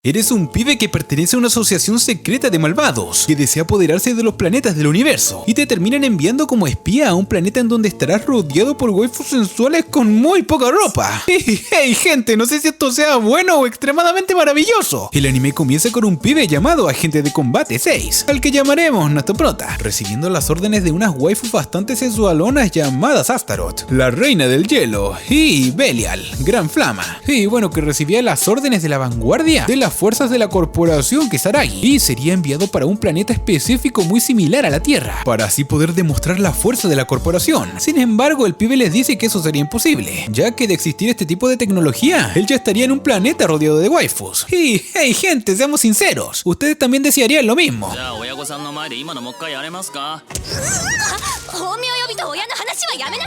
Eres un pibe que pertenece a una asociación secreta de malvados que desea apoderarse de los planetas del universo y te terminan enviando como espía a un planeta en donde estarás rodeado por waifus sensuales con muy poca ropa. Hey gente, no sé si esto sea bueno o extremadamente maravilloso. El anime comienza con un pibe llamado Agente de Combate 6, al que llamaremos nuestro prota, recibiendo las órdenes de unas waifus bastante sensualonas llamadas Astaroth, la reina del hielo, y Belial, gran flama. Y bueno, que recibía las órdenes de la vanguardia de las fuerzas de la corporación Kisaragi y sería enviado para un planeta específico muy similar a la Tierra, para así poder demostrar la fuerza de la corporación. Sin embargo, el pibe les dice que eso sería imposible, ya que de existir este tipo de tecnología, él ya estaría en un planeta rodeado de waifus. Y hey gente, seamos sinceros, ustedes también desearían lo mismo.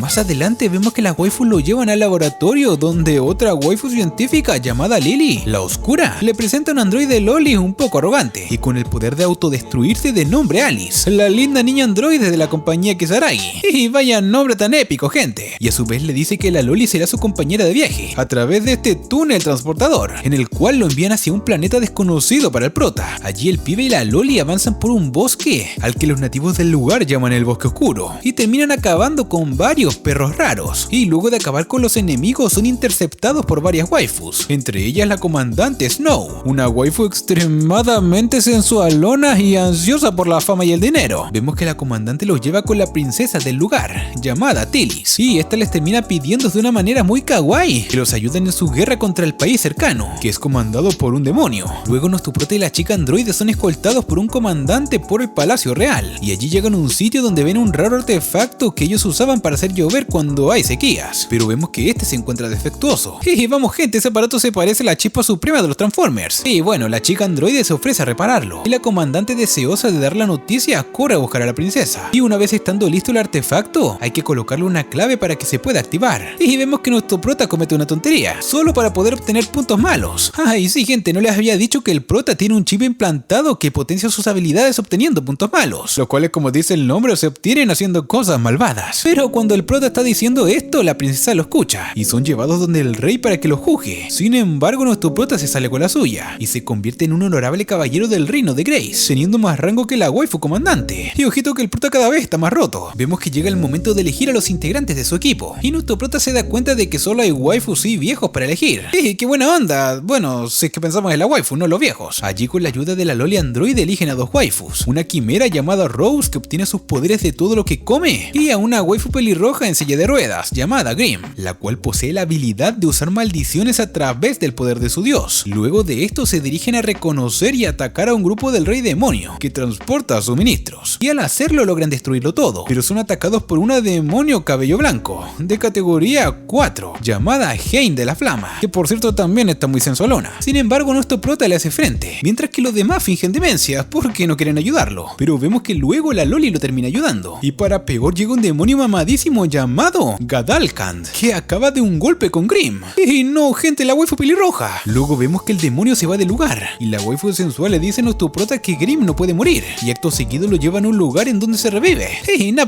Más adelante vemos que las waifus lo llevan al laboratorio donde otra waifu científica llamada Lily, la oscura, le presenta un androide Loli un poco arrogante y con el poder de autodestruirse de nombre Alice, la linda niña androide de la compañía Kisaragi. Y vaya nombre tan épico, gente. Y a su vez le dice que la Loli será su compañera de viaje a través de este túnel transportador, en el cual lo envían hacia un planeta desconocido para el prota. Allí el pibe y la Loli avanzan por un bosque al que los nativos del lugar llaman el bosque oscuro y terminan acabando con varios perros raros, y luego de acabar con los enemigos son interceptados por varias waifus, entre ellas la comandante Snow, una waifu extremadamente sensualona y ansiosa por la fama y el dinero. Vemos que la comandante los lleva con la princesa del lugar, llamada Tillis, y esta les termina pidiendo de una manera muy kawaii que los ayuden en su guerra contra el país cercano, que es comandado por un demonio. Luego nuestro prota y la chica androide son escoltados por un comandante por el Palacio Real, y allí llegan a un sitio donde ven un raro artefacto que ellos usaban para hacer llover cuando hay sequías, pero vemos que este se encuentra defectuoso. Y vamos gente, ese aparato se parece a la chispa suprema de los Transformers. Y bueno, la chica androide se ofrece a repararlo, y la comandante, deseosa de dar la noticia, corre a buscar a la princesa. Y una vez estando listo el artefacto, hay que colocarle una clave para que se pueda activar. Y vemos que nuestro prota comete una tontería, solo para poder obtener puntos malos. Ay sí gente, no les había dicho que el prota tiene un chip implantado que potencia sus habilidades obteniendo puntos malos, los cuales, como dice el nombre, se obtienen haciendo cosas malvadas. Pero cuando el prota está diciendo esto, la princesa lo escucha y son llevados donde el rey para que lo juzgue. Sin embargo, nuestro prota se sale con la suya y se convierte en un honorable caballero del reino de Grace, teniendo más rango que la waifu comandante. Y ojito que el prota cada vez está más roto. Vemos que llega el momento de elegir a los integrantes de su equipo y nuestro prota se da cuenta de que solo hay waifus y viejos para elegir. ¡Qué buena onda! Bueno, si es que pensamos en la waifu, no los viejos. Allí con la ayuda de la Loli androide eligen a dos waifus, una quimera llamada Rose que obtiene sus poderes de todo lo que come, y a una waifu pelirroja en silla de ruedas llamada Grimm, la cual posee la habilidad de usar maldiciones a través del poder de su dios. Luego de esto se dirigen a reconocer y atacar a un grupo del rey demonio que transporta suministros, y al hacerlo logran destruirlo todo, pero son atacados por una demonio cabello blanco de categoría 4 llamada Hein de la Flama, que por cierto también está muy sensualona. Sin embargo, nuestro prota le hace frente, mientras que los demás fingen demencia porque no quieren ayudarlo, pero vemos que luego la Loli lo termina ayudando, y para peor llega un demonio mamadísimo llamado Gadalkand, que acaba de un golpe con Grimm. Y no gente, la waifu pelirroja. Luego vemos que el demonio se va del lugar y la waifu sensual le dice a nuestro prota que Grimm no puede morir, y acto seguido lo llevan a un lugar en donde se revive.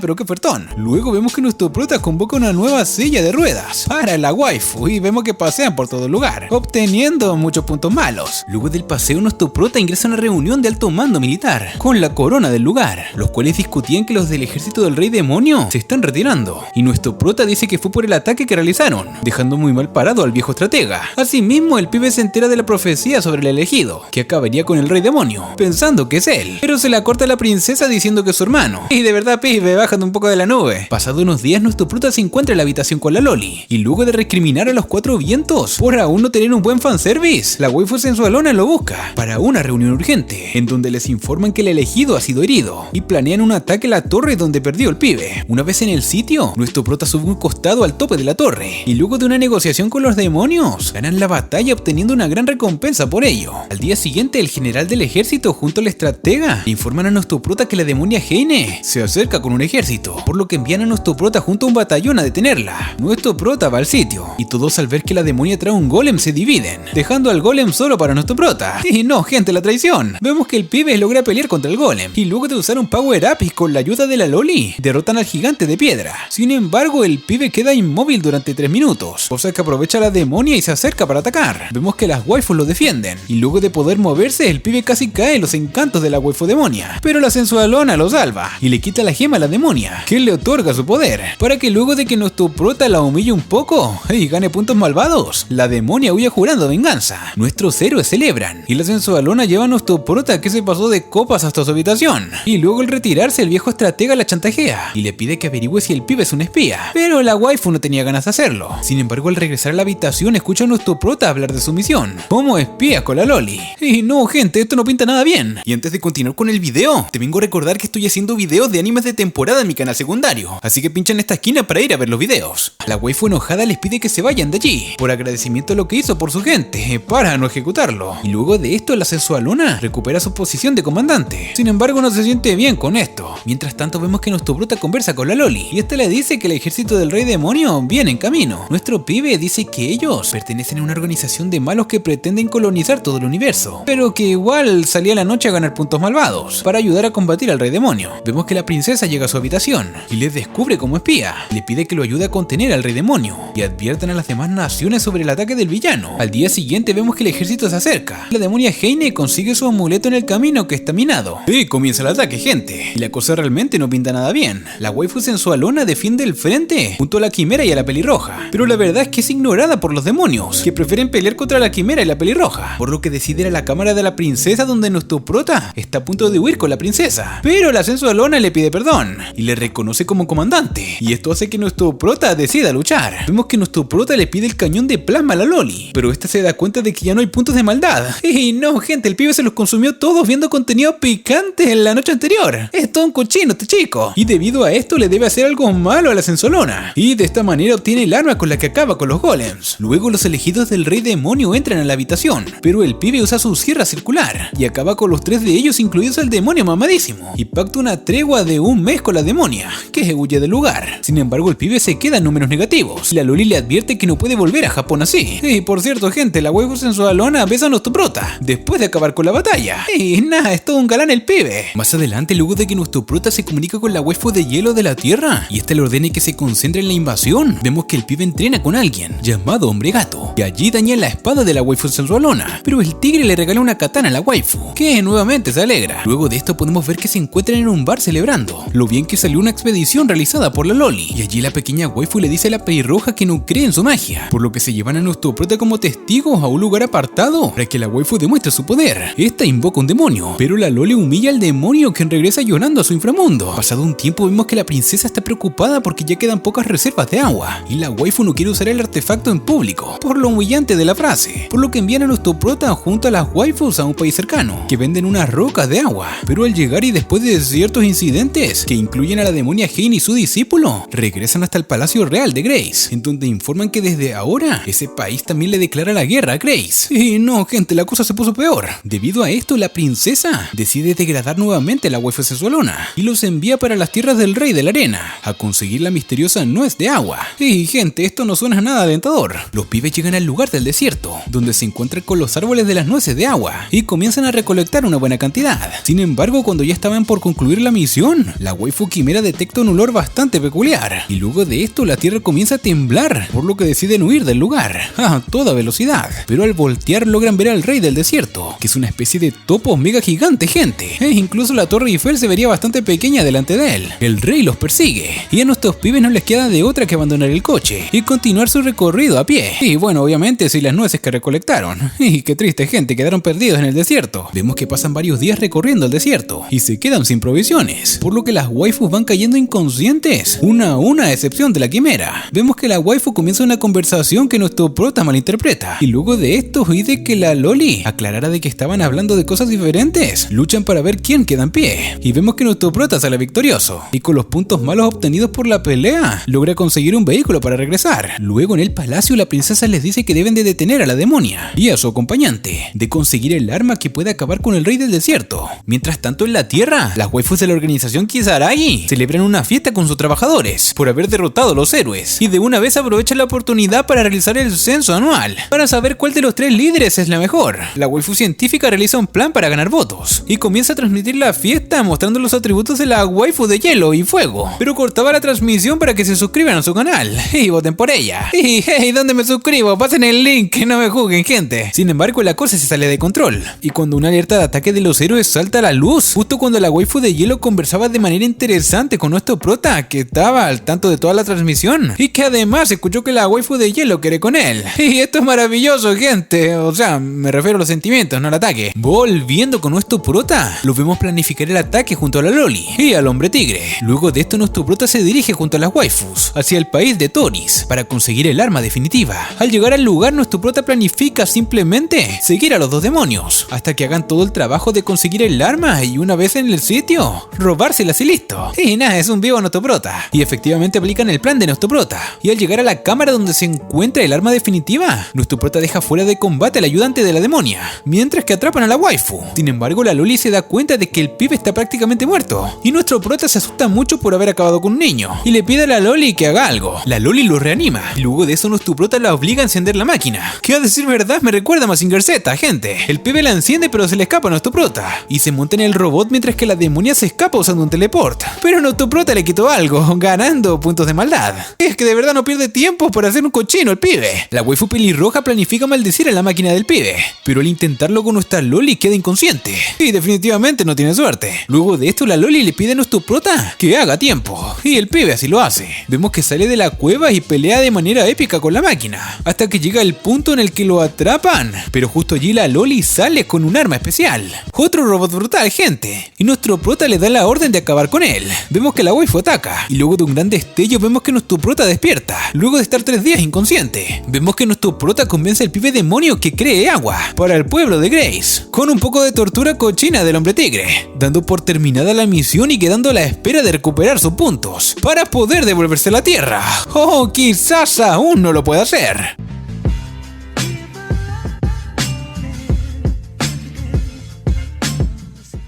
Pero qué ofertón. Luego vemos que nuestro prota convoca una nueva silla de ruedas para la waifu y vemos que pasean por todo el lugar, obteniendo muchos puntos malos. Luego del paseo, nuestro prota ingresa a una reunión de alto mando militar con la corona del lugar, los cuales discutían que los del ejército del rey demonio se están retirando, y nuestro prota dice que fue por el ataque que realizaron, dejando muy mal parado al viejo estratega. Asimismo, el pibe se entera de la profecía sobre el elegido, que acabaría con el rey demonio, pensando que es él, pero se la corta a la princesa diciendo que es su hermano. Y de verdad, pibe, bájate un poco de la nube. Pasado unos días, nuestro prota se encuentra en la habitación con la Loli, y luego de recriminar a los cuatro vientos por aún no tener un buen fanservice, la waifu sensualona lo busca para una reunión urgente, en donde les informan que el elegido ha sido herido, y planean un ataque a la torre donde perdió el pibe. Una vez en el sitio, nuestro prota sube un costado al tope de la torre, y luego de una negociación con los demonios, ganan la batalla obteniendo una gran recompensa por ello. Al día siguiente, el general del ejército junto al estratega informan a nuestro prota que la demonia Heine se acerca con un ejército, por lo que envían a nuestro prota junto a un batallón a detenerla. Nuestro prota va al sitio, y todos al ver que la demonia trae un golem se dividen, dejando al golem solo para nuestro prota. Y no gente, la traición. Vemos que el pibe logra pelear contra el golem, y luego de usar un power up y con la ayuda de la Loli, Loli derrotan al gigante de piedra. Sin embargo, el pibe queda inmóvil durante 3 minutos, cosa que aprovecha la demonia y se acerca para atacar. Vemos que las waifus lo defienden, y luego de poder moverse, el pibe casi cae en los encantos de la waifu demonia. Pero la sensualona lo salva, y le quita la gema a la demonia, que le otorga su poder, para que luego de que nuestro prota la humille un poco y gane puntos malvados, la demonia huye jurando venganza. Nuestros héroes celebran, y la sensualona lleva a nuestro prota que se pasó de copas hasta su habitación, y luego al retirarse el viejo estratega la chantajea, y le pide que averigüe si el pibe es un espía, pero la waifu no tenía ganas de hacerlo. Sin embargo, al regresar a la habitación escucha a nuestro prota hablar de su misión, como espía con la Loli. Y no gente, esto no pinta nada bien. Y antes de continuar con el video, te vengo a recordar que estoy haciendo videos de animes de temporada en mi canal secundario, así que pincha en esta esquina para ir a ver los videos. La waifu enojada les pide que se vayan de allí, por agradecimiento a lo que hizo por su gente, para no ejecutarlo. Y luego de esto la sensualona recupera su posición de comandante. Sin embargo, no se siente bien con esto. Mientras tanto vemos que nuestro prota conversa con la Loli, y esta le dice que el ejército del rey demonio viene en camino. Nuestro pibe dice que ellos pertenecen a una organización de malos que pretenden colonizar todo el universo, pero que igual salía a la noche a ganar puntos malvados para ayudar a combatir al rey demonio. Vemos que la princesa llega a su habitación y les descubre como espía. Le pide que lo ayude a contener al rey demonio y adviertan a las demás naciones sobre el ataque del villano. Al día siguiente vemos que el ejército se acerca. La demonia Heine consigue su amuleto en el camino que está minado. Y comienza el ataque, gente. Y la cosa realmente no pinta nada bien. La waifu sensualona defiende el frente junto a la quimera y a la pelirroja, pero la verdad es que es ignorada por los demonios, que prefieren pelear contra la quimera y la pelirroja, por lo que decide ir a la cámara de la princesa, donde nuestro prota está a punto de huir con la princesa. Pero la sensualona le pide perdón y le reconoce como comandante, y esto hace que nuestro prota decida luchar. Vemos que nuestro prota le pide el cañón de plasma a la Loli, pero esta se da cuenta de que ya no hay puntos de maldad. Y no, gente, el pibe se los consumió todos viendo contenido picante en la noche anterior. Es todo un cochino este chico, y debido a esto le debe hacer algo malo a la sensualona, y de esta manera obtiene el arma con la que acaba con los golems. Luego los elegidos del rey demonio entran a la habitación, pero el pibe usa su sierra circular y acaba con los 3 de ellos, incluidos el demonio mamadísimo, y pacta una tregua de 1 mes con la demonia, que huye del lugar. Sin embargo, el pibe se queda en números negativos. La Loli le advierte que no puede volver a Japón así. Y por cierto, gente, la waifu sensualona besa a nuestro prota después de acabar con la batalla. Y nada, es todo un galán el pibe. Más adelante, luego de que nuestro prota se comunica con la waifu de hielo de la tierra y esta le ordena que se concentre en la invasión, vemos que el pibe entrena con alguien llamado Hombre Gato, y allí daña la espada de la waifu sensualona, pero el tigre le regala una katana a la waifu, que nuevamente se alegra. Luego de esto podemos ver que se encuentran en un bar celebrando lo bien que salió una expedición realizada por la Loli, y allí la pequeña waifu le dice a la pelirroja que no cree en su magia, por lo que se llevan a nuestro prota como testigos a un lugar apartado para que la waifu demuestre su poder. Esta invoca un demonio, pero la Loli humilla al demonio, quien regresa llorando a su inframundo. Pasado un tiempo vemos que la princesa está preocupada porque ya quedan pocas reservas de agua, y la waifu no quiere usar el artefacto en público por lo humillante de la frase, por lo que envían a nuestro prota junto a las waifus a un país cercano, que venden unas rocas de agua. Pero al llegar y después de ciertos incidentes que incluyen a la demonia Heine y su discípulo, regresan hasta el palacio real de Grace, en donde informan que desde ahora ese país también le declara la guerra a Grace. Y no, gente, la cosa se puso peor. Debido a esto, la princesa decide degradar nuevamente a la waifu sensualona y los envía para las tierras del rey de la arena a conseguir la misteriosa nuez de agua. Y gente, esto no suena nada alentador. Los pibes llegan al lugar del desierto, donde se encuentran con los árboles de las nueces de agua y comienzan a recolectar una buena cantidad. Sin embargo, cuando ya estaban por concluir la misión, la waifu quimera detecta un olor bastante peculiar, y luego de esto la tierra comienza a temblar, por lo que deciden huir del lugar a toda velocidad. Pero al voltear logran ver al rey del desierto, que es una especie de topo mega gigante, gente. E incluso la torre Eiffel se vería bastante pequeña delante de él. El rey los persigue, y a nuestros pibes no les queda de otra que abandonar el coche y continuar su recorrido a pie. Y bueno, obviamente sin las nueces que recolectaron. Y qué triste, gente, quedaron perdidos en el desierto. Vemos que pasan varios días recorriendo el desierto y se quedan sin provisiones, por lo que las waifus van cayendo inconscientes, una a una a excepción de la quimera. Vemos que la waifu comienza una conversación que nuestro prota malinterpreta, y luego de esto y de que la Loli aclarara de que estaban hablando de cosas diferentes, luchan para ver quién queda en pie, y vemos que nuestro prota sale victorioso, y con los puntos malos obtenidos por la pelea, logra conseguir un vehículo para regresar. Luego en el palacio la princesa les dice que deben de detener a la demonia y a su acompañante, de conseguir el arma que puede acabar con el rey del desierto. Mientras tanto en la tierra, las waifus de la organización Kisaragi celebran una fiesta con sus trabajadores por haber derrotado a los héroes, y de una vez aprovechan la oportunidad para realizar el censo anual, para saber cuál de los 3 líderes es la mejor. La waifu científica realiza un plan para ganar votos, y comienza a transmitir la fiesta mostrando los atributos de la waifu de hielo y fuego, pero cortaba la transmisión para que se suscriban a su canal y voten por ella. Y hey, ¿dónde me suscribo? Pasen el link, que no me juzguen, gente. Sin embargo, la cosa se sale de control, y cuando una alerta de ataque de los héroes salta a la luz, justo cuando la waifu de hielo conversaba de manera interesante con nuestro prota, que estaba al tanto de toda la transmisión, y que además escuchó que la waifu de hielo quiere con él. Y esto es maravilloso, gente. O sea, me refiero a los sentimientos, no al ataque. Volviendo con nuestro prota, lo vemos planificar el ataque junto a la Loli y al hombre tigre. Luego de esto, nuestro prota se dirige junto a las waifus hacia el país de Toris para conseguir el arma definitiva. Al llegar al lugar, nuestro prota planifica simplemente seguir a los dos demonios hasta que hagan todo el trabajo de conseguir el arma, y una vez en el sitio, robárselas y listo. Y nada, es un vivo nuestro prota. Y efectivamente aplican el plan de nuestro prota. Y al llegar a la cámara donde se encuentra el arma definitiva, nuestro prota deja fuera de combate al ayudante de la demonia, mientras que atrapan a la waifu. Sin embargo, la Loli se da cuenta de que el pibe está prácticamente muerto, y nuestro prota se asusta mucho por haber acabado con un niño, y le pide a la Loli que haga algo. La Loli lo reanima, y luego de eso nuestro prota la obliga a encender la máquina, que a decir verdad me recuerda a Mazinger Z, gente. El pibe la enciende pero se le escapa a nuestro prota, y se monta en el robot mientras que la demonia se escapa usando un teleport. Pero nuestro prota le quitó algo, ganando puntos de maldad. Y es que de verdad no pierde tiempo por hacer un cochino el pibe. La waifu pelirroja planifica maldecir a la máquina del pibe, pero al intentarlo con nuestra Loli queda inconsciente, y definitivamente no tiene suerte. Luego de esto, la Loli le pide a nuestro prota que haga tiempo, y el pibe así lo hace. Vemos que sale de la cueva y pelea de manera épica con la máquina, hasta que llega el punto en el que lo atrapan, pero justo allí la Loli sale con un arma especial. Otro robot brutal, gente, y nuestro prota le da la orden de acabar con él. Vemos que la waifu ataca, y luego de un gran destello vemos que nuestro prota despierta, luego de estar 3 días inconsciente. Vemos que nuestro prota convence al pibe demonio que cree agua para el pueblo de Grace, con un poco de tortura cochina del hombre tigre, dando por terminada la misión y quedando a la espera de recuperar sus puntos para poder devolverse a la tierra. O quizás aún no lo pueda hacer.